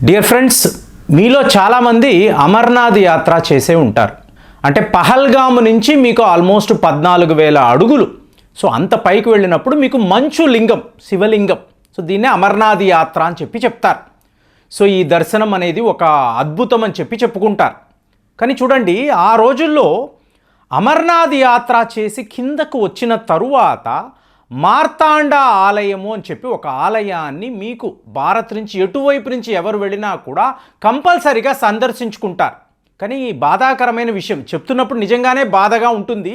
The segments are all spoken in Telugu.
డియర్ ఫ్రెండ్స్, మీలో చాలామంది అమర్నాథ్ యాత్ర చేసే ఉంటారు. అంటే పహల్గామ్ నుంచి మీకు ఆల్మోస్ట్ 14,000 అడుగులు. సో అంత పైకి వెళ్ళినప్పుడు మీకు మంచు లింగం, శివలింగం, సో దీన్నే అమర్నాథ్ యాత్ర అని చెప్తారు. సో ఈ దర్శనం అనేది ఒక అద్భుతం అని చెప్పుకుంటారు. కానీ చూడండి, ఆ రోజుల్లో అమర్నాథ్ యాత్ర చేసి కిందకు వచ్చిన తరువాత మార్తాండ ఆలయము అని చెప్పి ఒక ఆలయాన్ని మీకు భారత్ నుంచి ఎటువైపు నుంచి ఎవరు వెళ్ళినా కూడా కంపల్సరిగా సందర్శించుకుంటారు. కానీ ఈ బాధాకరమైన విషయం చెప్తున్నప్పుడు నిజంగానే బాధగా ఉంటుంది.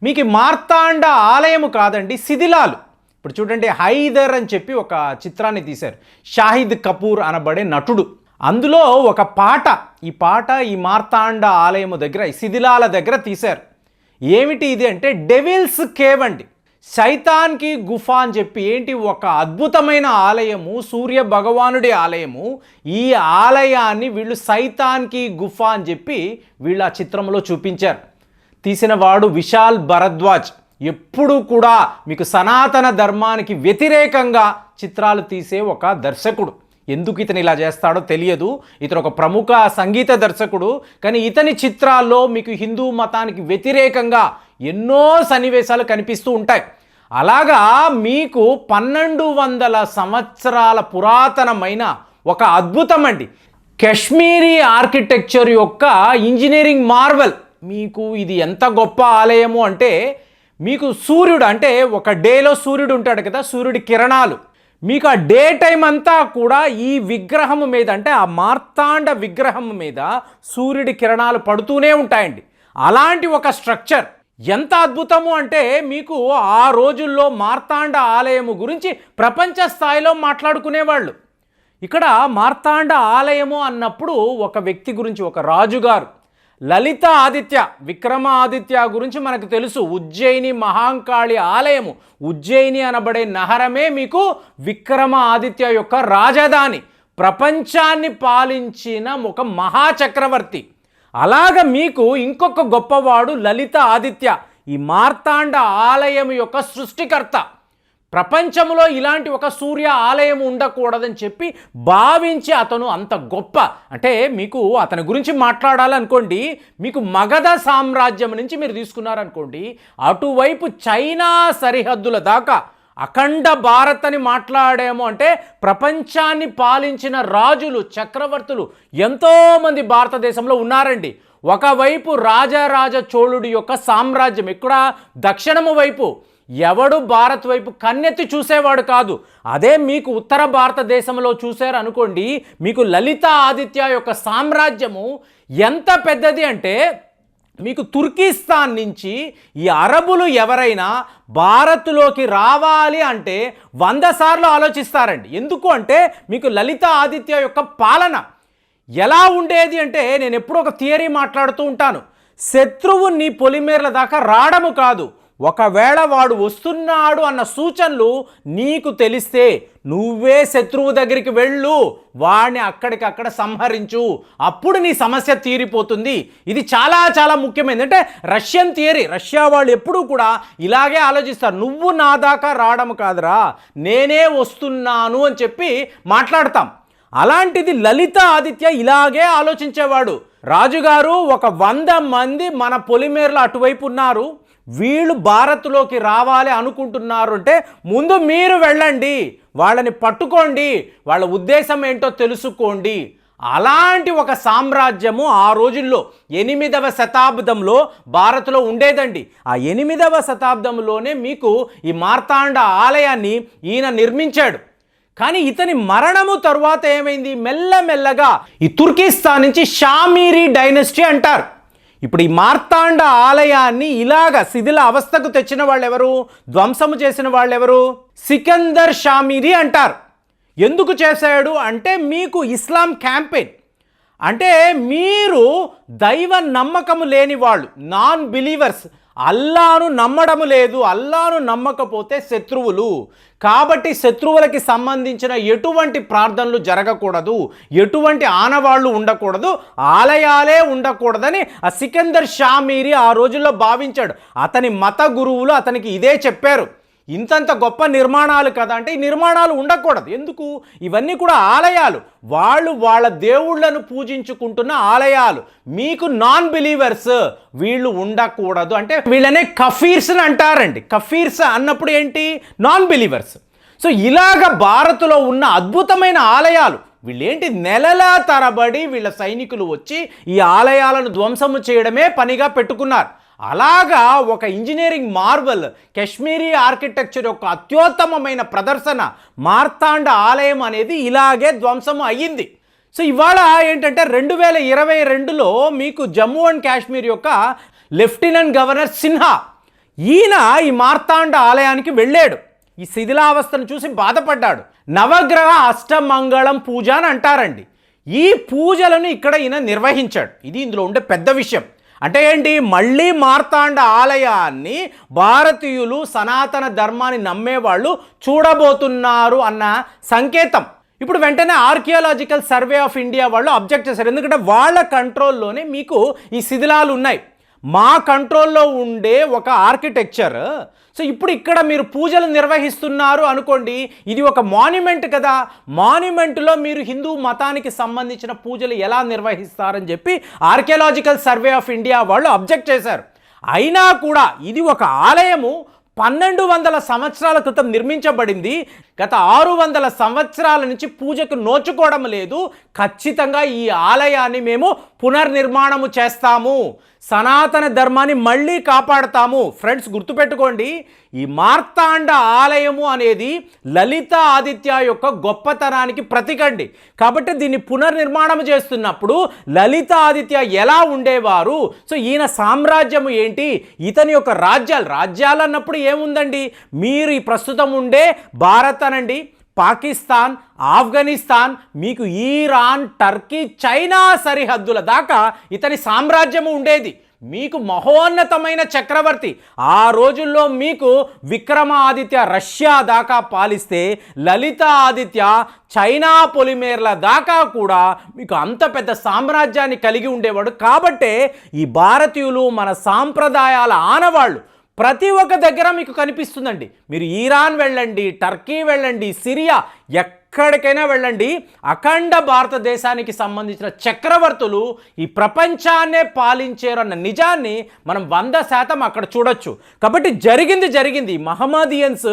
మీకు మార్తాండ ఆలయము కాదండి, శిథిలాలు. ఇప్పుడు చూడండి, హైదర్ అని చెప్పి ఒక చిత్రాన్ని తీశారు. షాహిద్ కపూర్ అనబడే నటుడు. అందులో ఒక పాట, ఈ మార్తాండ ఆలయము దగ్గర, ఈ శిథిలాల దగ్గర తీశారు. ఏమిటి ఇది అంటే డెవిల్స్ కేవ్ అండి, సైతాన్కి గుఫా అని చెప్పి. ఏంటి, ఒక అద్భుతమైన ఆలయము, సూర్య భగవానుడి ఆలయము. ఈ ఆలయాన్ని వీళ్ళు సైతాన్కి గుఫా అని చెప్పి వీళ్ళు ఆ చిత్రంలో చూపించారు. తీసిన వాడు విశాల్ భరద్వాజ్. ఎప్పుడు కూడా మీకు సనాతన ధర్మానికి వ్యతిరేకంగా చిత్రాలు తీసే ఒక దర్శకుడు. ఎందుకు ఇతను ఇలా చేస్తాడో తెలియదు. ఇతను ఒక ప్రముఖ సంగీత దర్శకుడు. కానీ ఇతని చిత్రాల్లో మీకు హిందూ మతానికి వ్యతిరేకంగా ఎన్నో సన్నివేశాలు కనిపిస్తూ ఉంటాయి. అలాగా మీకు 1200 సంవత్సరాల పురాతనమైన ఒక అద్భుతం అండి, కాశ్మీరీ ఆర్కిటెక్చర్ యొక్క ఇంజనీరింగ్ మార్వెల్. మీకు ఇది ఎంత గొప్ప ఆలయము అంటే, మీకు సూర్యుడు అంటే ఒక డేలో సూర్యుడు ఉంటాడు కదా, సూర్యుడి కిరణాలు మీకు ఆ డే టైం అంతా కూడా ఈ విగ్రహం మీద, అంటే ఆ మార్తాండ విగ్రహం మీద సూర్యుడి కిరణాలు పడుతూనే ఉంటాయండి. అలాంటి ఒక స్ట్రక్చర్ ఎంత అద్భుతము అంటే, మీకు ఆ రోజుల్లో మార్తాండ ఆలయము గురించి ప్రపంచ స్థాయిలో మాట్లాడుకునేవాళ్ళు. ఇక్కడ మార్తాండ ఆలయము అన్నప్పుడు ఒక వ్యక్తి గురించి, ఒక రాజుగారు, లలిత ఆదిత్య, విక్రమాదిత్య గురించి మనకు తెలుసు. ఉజ్జయిని మహాంకాళి ఆలయము, ఉజ్జయిని అనబడే నగరమే మీకు విక్రమాదిత్య యొక్క రాజధాని, ప్రపంచాన్ని పాలించిన ఒక మహాచక్రవర్తి. అలాగ మీకు ఇంకొక గొప్పవాడు లలిత ఆదిత్య, ఈ మార్తాండ ఆలయం యొక్క సృష్టికర్త. ప్రపంచంలో ఇలాంటి ఒక సూర్య ఆలయం ఉండకూడదని చెప్పి భావించి అతను అంత గొప్ప. అంటే మీకు అతని గురించి మాట్లాడాలనుకోండి, మీకు మగధ సామ్రాజ్యం నుంచి మీరు తీసుకున్నారనుకోండి, అటువైపు చైనా సరిహద్దుల దాకా అఖండ భారత్ అని మాట్లాడాము అంటే ప్రపంచాన్ని పాలించిన రాజులు, చక్రవర్తులు ఎంతోమంది భారతదేశంలో ఉన్నారండి. ఒకవైపు రాజరాజ చోళుడి యొక్క సామ్రాజ్యం, ఇక్కడ దక్షిణము వైపు ఎవడు భారత్ వైపు కన్నెత్తి చూసేవాడు కాదు. అదే మీకు ఉత్తర భారతదేశంలో చూశారు అనుకోండి, మీకు లలిత ఆదిత్య యొక్క సామ్రాజ్యము ఎంత పెద్దది అంటే, మీకు తుర్కిస్తాన్ నుంచి ఈ అరబులు ఎవరైనా భారత్లోకి రావాలి అంటే 100 సార్లు ఆలోచిస్తారండి. ఎందుకు అంటే మీకు లలిత ఆదిత్య యొక్క పాలన ఎలా ఉండేది అంటే, నేను ఎప్పుడూ ఒక థియరీ మాట్లాడుతూ ఉంటాను. శత్రువు నీ పొలిమేర్ల దాకా రావడము కాదు, ఒకవేళ వాడు వస్తున్నాడు అన్న సూచనలు నీకు తెలిస్తే నువ్వే శత్రువు దగ్గరికి వెళ్ళు, వాడిని అక్కడికక్కడ సంహరించు, అప్పుడు నీ సమస్య తీరిపోతుంది. ఇది చాలా చాలా ముఖ్యమైనది. అంటే రష్యన్ థియరీ, రష్యా వాళ్ళు ఎప్పుడూ కూడా ఇలాగే ఆలోచిస్తారు. నువ్వు నా దాకా రావడం కాదురా, నేనే వస్తున్నాను అని చెప్పి మాట్లాడతాం. అలాంటిది లలిత ఆదిత్య ఇలాగే ఆలోచించేవాడు. రాజుగారు ఒక 100 మంది మన పొలిమేర్లు అటువైపు ఉన్నారు, వీళ్ళు భారత్లోకి రావాలి అనుకుంటున్నారు అంటే ముందు మీరు వెళ్ళండి, వాళ్ళని పట్టుకోండి, వాళ్ళ ఉద్దేశం ఏంటో తెలుసుకోండి. అలాంటి ఒక సామ్రాజ్యము ఆ రోజుల్లో 8వ శతాబ్దంలో భారత్లో ఉండేదండి. ఆ 8వ శతాబ్దంలోనే మీకు ఈ మార్తాండ ఆలయాన్ని ఈయన నిర్మించాడు. కానీ ఇతని మరణము తరువాత ఏమైంది, మెల్లమెల్లగా ఈ తుర్కిస్తాన్ నుంచి షామీరీ డైనస్టీ అంటారు. ఇప్పుడు ఈ మార్తాండ ఆలయాన్ని ఇలాగ శిథిల అవస్థకు తెచ్చిన వాళ్ళు ఎవరు, ధ్వంసము చేసిన వాళ్ళు ఎవరు, సికందర్ షామీరీ అంటారు. ఎందుకు చేశాడు అంటే, మీకు ఇస్లాం క్యాంపెయిన్, అంటే మీరు దైవ నమ్మకము లేని వాళ్ళు, నాన్ బిలీవర్స్, అల్లాను నమ్మడము లేదు, అల్లాను నమ్మకపోతే శత్రువులు. కాబట్టి శత్రువులకి సంబంధించిన ఎటువంటి ప్రార్థనలు జరగకూడదు, ఎటువంటి ఆనవాళ్ళు ఉండకూడదు, ఆలయాలే ఉండకూడదని ఆ సికందర్ షామీరీ ఆ రోజుల్లో భావించాడు. అతని మత గురువులు అతనికి ఇదే చెప్పారు. ఇంతంత గొప్ప నిర్మాణాలు కదా అంటే ఈ నిర్మాణాలు ఉండకూడదు. ఎందుకు? ఇవన్నీ కూడా ఆలయాలు, వాళ్ళు వాళ్ళ దేవుళ్ళను పూజించుకుంటున్న ఆలయాలు. మీకు నాన్ బిలీవర్స్ వీళ్ళు ఉండకూడదు అంటే వీళ్ళనే కఫీర్స్ అని అంటారండి. కఫీర్స్ అన్నప్పుడు ఏంటి? Non believers. సో ఇలాగ భారత్లో ఉన్న అద్భుతమైన ఆలయాలు వీళ్ళేంటి నెలల తరబడి వీళ్ళ సైనికులు వచ్చి ఈ ఆలయాలను ధ్వంసము చేయడమే పనిగా పెట్టుకున్నారు. అలాగా ఒక ఇంజనీరింగ్ మార్వెల్, కాశ్మీరీ ఆర్కిటెక్చర్ యొక్క అత్యుత్తమమైన ప్రదర్శన మార్తాండ ఆలయం అనేది ఇలాగే ధ్వంసం అయ్యింది. సో ఇవాళ ఏంటంటే 2022లో మీకు జమ్మూ అండ్ కాశ్మీర్ యొక్క లెఫ్టినెంట్ గవర్నర్ సిన్హా ఈయన ఈ మార్తాండ ఆలయానికి వెళ్ళాడు. ఈ శిథిలావస్థను చూసి బాధపడ్డాడు. నవగ్రహ అష్టమంగళం పూజ అని అంటారండి. ఈ పూజలను ఇక్కడ ఈయన నిర్వహించాడు. ఇది ఇందులో ఉండే పెద్ద విషయం. అంటే ఏంటి? మళ్ళీ మార్తాండ ఆలయాన్ని భారతీయులు సనాతన ధర్మాన్ని నమ్మేవాళ్ళు చూడబోతున్నారు అన్న సంకేతం. ఇప్పుడు వెంటనే ఆర్కియాలజికల్ సర్వే ఆఫ్ ఇండియా వాళ్ళు అబ్జెక్ట్ చేశారు. ఎందుకంటే వాళ్ళ కంట్రోల్లోనే మీకు ఈ శిథిలాలు ఉన్నాయి, మా కంట్రోల్లో ఉండే ఒక ఆర్కిటెక్చర్. సో ఇప్పుడు ఇక్కడ మీరు పూజలు నిర్వహిస్తున్నారు అనుకోండి, ఇది ఒక మాన్యుమెంట్ కదా, మాన్యుమెంట్లో మీరు హిందూ మతానికి సంబంధించిన పూజలు ఎలా నిర్వహిస్తారని చెప్పి ఆర్కియాలజికల్ సర్వే ఆఫ్ ఇండియా వాళ్ళు అబ్జెక్ట్ చేశారు. అయినా కూడా ఇది ఒక ఆలయము 1200 సంవత్సరాల క్రితం నిర్మించబడింది. గత 600 సంవత్సరాల నుంచి పూజకు నోచుకోవడం లేదు. ఖచ్చితంగా ఈ ఆలయాన్ని మేము పునర్నిర్మాణము చేస్తాము, సనాతన ధర్మాన్ని మళ్ళీ కాపాడుతాము. ఫ్రెండ్స్ గుర్తుపెట్టుకోండి, ఈ మార్తాండ ఆలయము అనేది లలిత ఆదిత్య యొక్క గొప్పతనానికి ప్రతీకండి. కాబట్టి దీన్ని పునర్నిర్మాణం చేస్తున్నప్పుడు లలిత ఆదిత్య ఎలా ఉండేవారు, సో ఈయన సామ్రాజ్యము ఏంటి, ఇతని యొక్క రాజ్యాలు అన్నప్పుడు ఏముందండి, మీరు ఈ ప్రస్తుతం ఉండే భారత్ అనండి, పాకిస్తాన్, ఆఫ్ఘనిస్తాన్, మీకు ఈరాన్, టర్కీ, చైనా సరిహద్దుల దాకా ఇతని సామ్రాజ్యము ఉండేది. మీకు మహోన్నతమైన చక్రవర్తి. ఆ రోజుల్లో మీకు విక్రమాదిత్య రష్యా దాకా పాలిస్తే లలిత ఆదిత్య చైనా పొలిమేర్ల దాకా కూడా మీకు అంత పెద్ద సామ్రాజ్యాన్ని కలిగి ఉండేవాడు. కాబట్టే ఈ భారతీయులు మన సాంప్రదాయాల ఆనవాళ్ళు ప్రతి ఒక్క దగ్గర మీకు కనిపిస్తుందండి. మీరు ఈరాన్ వెళ్ళండి, టర్కీ వెళ్ళండి, సిరియా, ఎక్కడికైనా వెళ్ళండి, అఖండ భారతదేశానికి సంబంధించిన చక్రవర్తులు ఈ ప్రపంచాన్నే పాలించారు అన్న నిజాన్ని మనం 100% అక్కడ చూడొచ్చు. కాబట్టి జరిగింది. మహమ్మదియన్స్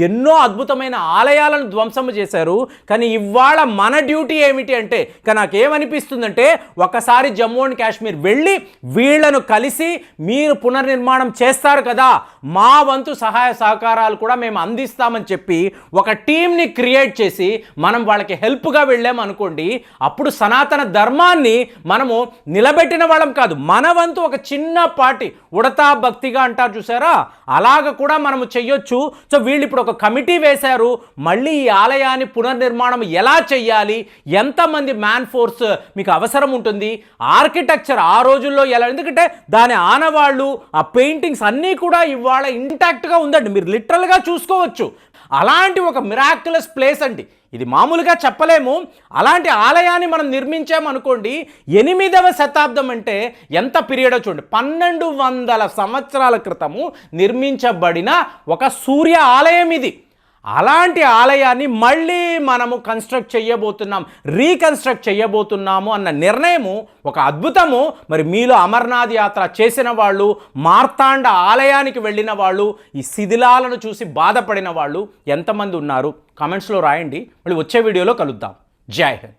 ఎన్నో అద్భుతమైన ఆలయాలను ధ్వంసము చేశారు. కానీ ఇవాళ మన డ్యూటీ ఏమిటి అంటే, నాకేమనిపిస్తుందంటే ఒకసారి జమ్మూ అండ్ కాశ్మీర్ వెళ్ళి వీళ్లను కలిసి మీరు పునర్నిర్మాణం చేస్తారు కదా, మా వంతు సహాయ సహకారాలు కూడా మేము అందిస్తామని చెప్పి ఒక టీంని క్రియేట్ చేసి మనం వాళ్ళకి హెల్ప్గా వెళ్ళామనుకోండి, అప్పుడు సనాతన ధర్మాన్ని మనము నిలబెట్టిన వాళ్ళం కాదు, మన వంతు ఒక చిన్నపాటి ఉడతా భక్తిగా అంటారు చూసారా, అలాగ కూడా మనము చెయ్యొచ్చు. సో వీళ్ళు ఇప్పుడు ఒక కమిటీ వేశారు, మళ్ళీ ఈ ఆలయాన్ని పునర్నిర్మాణం ఎలా చెయ్యాలి, ఎంతమంది మ్యాన్ ఫోర్స్ మీకు అవసరం ఉంటుంది, ఆర్కిటెక్చర్ ఆ రోజుల్లో ఎలా, ఎందుకంటే దాని ఆనవాళ్ళు, ఆ పెయింటింగ్స్ అన్నీ కూడా ఇవాళ ఇంటాక్ట్గా ఉందండి, మీరు లిటరల్గా చూసుకోవచ్చు. అలాంటి ఒక మిరాక్యులస్ ప్లేస్ అండి ఇది, మామూలుగా చెప్పలేము. అలాంటి ఆలయాన్ని మనం నిర్మించామనుకోండి, 8వ శతాబ్దం అంటే ఎంత పీరియడో చూడండి, 1200 సంవత్సరాల క్రితము నిర్మించబడిన ఒక సూర్య ఆలయం ఇది. అలాంటి ఆలయాన్ని మళ్ళీ మనము రీకన్స్ట్రక్ట్ చేయబోతున్నాము అన్న నిర్ణయము ఒక అద్భుతము. మరి మీలో అమర్నాథ్ యాత్ర చేసిన వాళ్ళు, మార్తాండ ఆలయానికి వెళ్ళిన వాళ్ళు, ఈ శిథిలాలను చూసి బాధపడిన వాళ్ళు ఎంతమంది ఉన్నారు కామెంట్స్లో రాయండి. మళ్ళీ వచ్చే వీడియోలో కలుద్దాం. జై హింద్.